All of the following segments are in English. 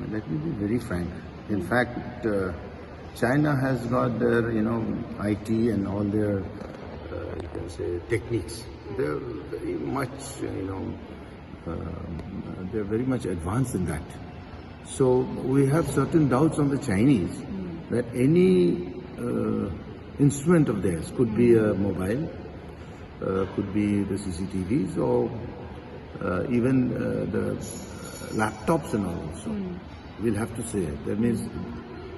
Let me be very frank. In fact, China has got their, IT and all their, you can say, techniques. They're very much, they're very much advanced in that. So we have certain doubts on the Chinese that any instrument of theirs could be a mobile, could be the CCTVs, or even the laptops and all also. We'll have to say it. That means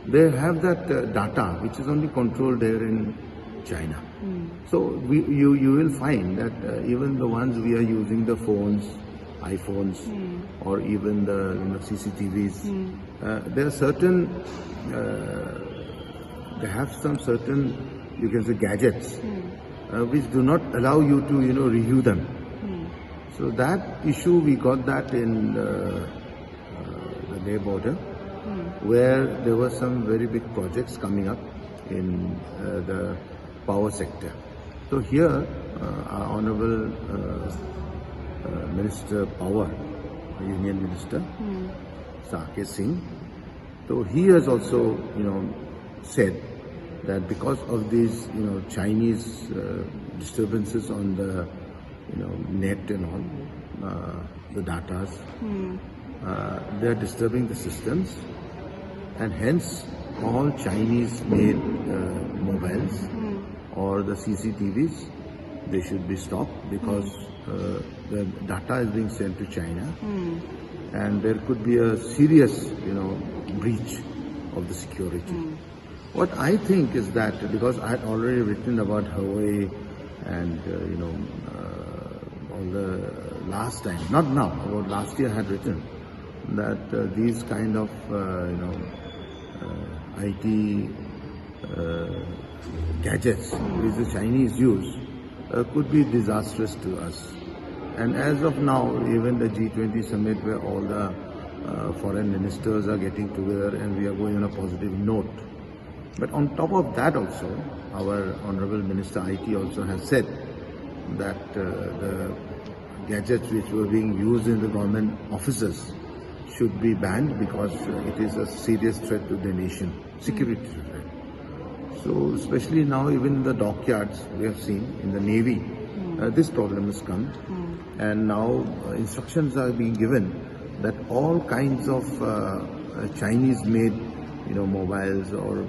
they have that data which is only controlled there in China. So you will find that even the ones we are using, the phones, iPhones, or even the CCTVs, there are certain, they have some certain, you can say, gadgets which do not allow you to review them. So that issue, we got that in the Leh border, where there were some very big projects coming up in the power sector. So here, our Honorable Minister Power, Union Minister, Sake Singh, so he has also, said that because of these, Chinese disturbances on the, net and all, the datas, they are disturbing the systems, and hence all Chinese-made mobiles or the CCTVs, they should be stopped, because the data is being sent to China, and there could be a serious, breach of the security. What I think is that, because I had already written about Huawei and all the last time, not now, about last year I had written that these kind of IT gadgets which the Chinese use could be disastrous to us. And as of now, even the G20 summit, where all the foreign ministers are getting together and we are going on a positive note. But on top of that also, our Honorable Minister IT also has said that the gadgets which were being used in the government offices should be banned, because it is a serious threat to the nation, security threat. So especially now, even in the dockyards, we have seen in the Navy, this problem has come, and now instructions are being given that all kinds of Chinese-made, mobiles or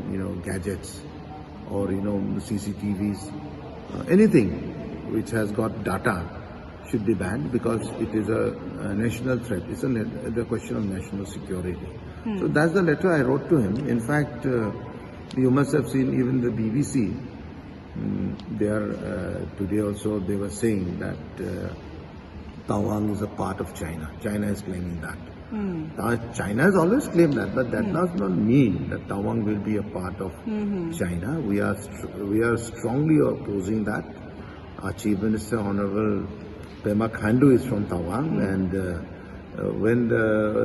gadgets, or CCTVs, anything which has got data should be banned, because it is a national threat. It's the question of national security. So that's the letter I wrote to him. In fact, you must have seen even the BBC. They are today also, they were saying that Taiwan is a part of China. China is claiming that. China has always claimed that, but that does not mean that Taiwan will be a part of China. We are strongly opposing that. Our Chief Minister, Honorable Pema Khandu, is from Taiwan, and when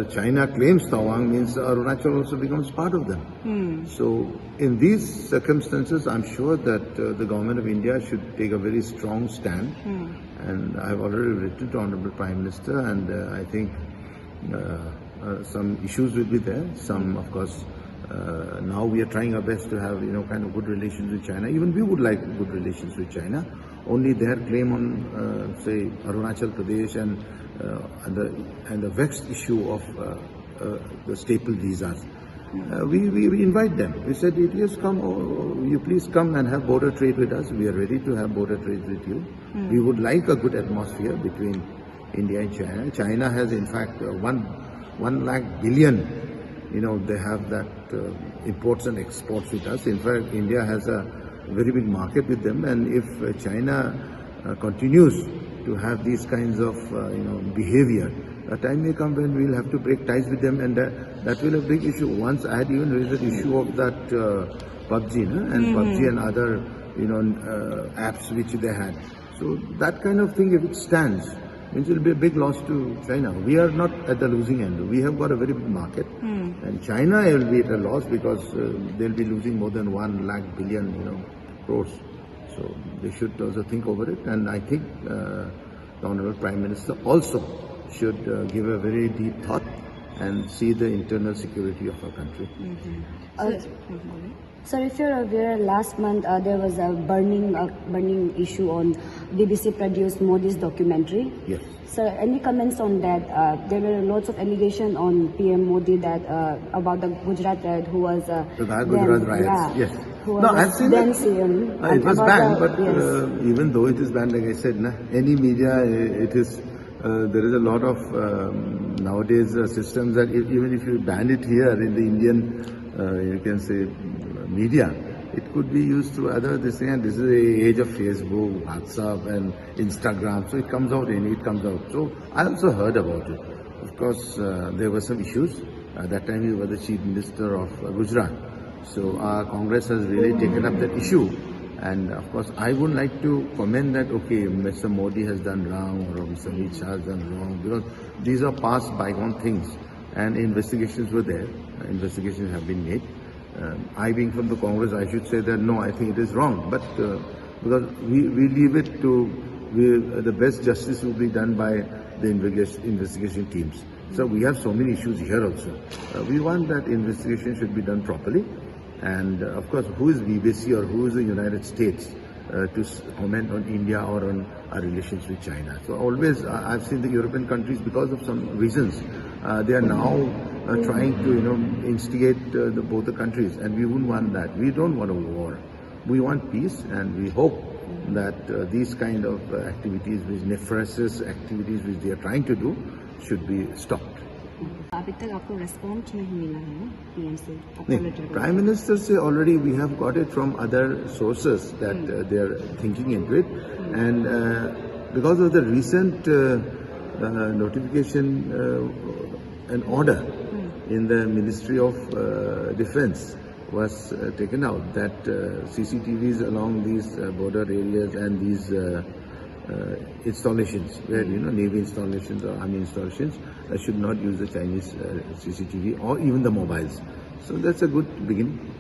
China claims Taiwan, means Arunachal also becomes part of them. So in these circumstances, I'm sure that the government of India should take a very strong stand, and I've already written to Honorable Prime Minister, and I think some issues will be there. Some, of course, now we are trying our best to have kind of good relations with China. Even we would like good relations with China. Only their claim on say Arunachal Pradesh and the vexed issue of the staple visas. We invite them. We said, yes, come, you please come and have border trade with us. We are ready to have border trade with you. We would like a good atmosphere between India and China. China has, in fact, 1 lakh billion, they have that imports and exports with us. In fact, India has a very big market with them, and if China continues to have these kinds of behavior, a time may come when we'll have to break ties with them, and that will be a big issue. Once I had even raised the issue of that PUBG, and PUBG and other apps which they had. So that kind of thing, if it stands, means it will be a big loss to China. We are not at the losing end. We have got a very big market, and China will be at a loss, because they'll be losing more than 1 lakh billion crores. So they should also think over it, and I think the Honorable Prime Minister also should give a very deep thought and see the internal security of our country. Sir, if you're aware, last month there was a burning issue on BBC produced Modi's documentary. Yes. Sir, any comments on that? There were lots of allegations on PM Modi that about the Gujarat riot, who was The Gujarat riots. yeah, Yes. who was No, I've seen then it. CM. It was banned, but yes. even though it is banned, like I said, any media, it is. There is a lot of nowadays systems that even if you ban it here in the Indian, you can say media, it could be used through other this thing. And this is the age of Facebook, WhatsApp, and Instagram. So it comes out it comes out. So I also heard about it. Of course, there were some issues. At that time, he was the chief minister of Gujarat. So our Congress has really taken up that issue. And of course, I would like to comment that, okay, Mr. Modi has done wrong or Mr. Amit Shah has done wrong, because these are past bygone things. And investigations were there. Investigations have been made. I being from the Congress, I should say that no, I think it is wrong. But because we leave it to, the best justice will be done by the investigation teams. So we have so many issues here also. We want that investigation should be done properly. And of course, who is BBC or who is the United States to comment on India or on our relations with China? So always, I've seen the European countries, because of some reasons, they are now trying to, instigate both the countries, and we wouldn't want that. We don't want a war. We want peace, and we hope that these kind of activities, which nefarious activities which they are trying to do, should be stopped. अभी तक आपको response नहीं मिला है ना PM से? No, Prime Minister say already we have got it from other sources that they are thinking into it, and because of the recent notification and order in the Ministry of Defence was taken out that CCTVs along these border areas and these installations, where Navy installations or Army installations, should not use the Chinese CCTV or even the mobiles. So that's a good beginning.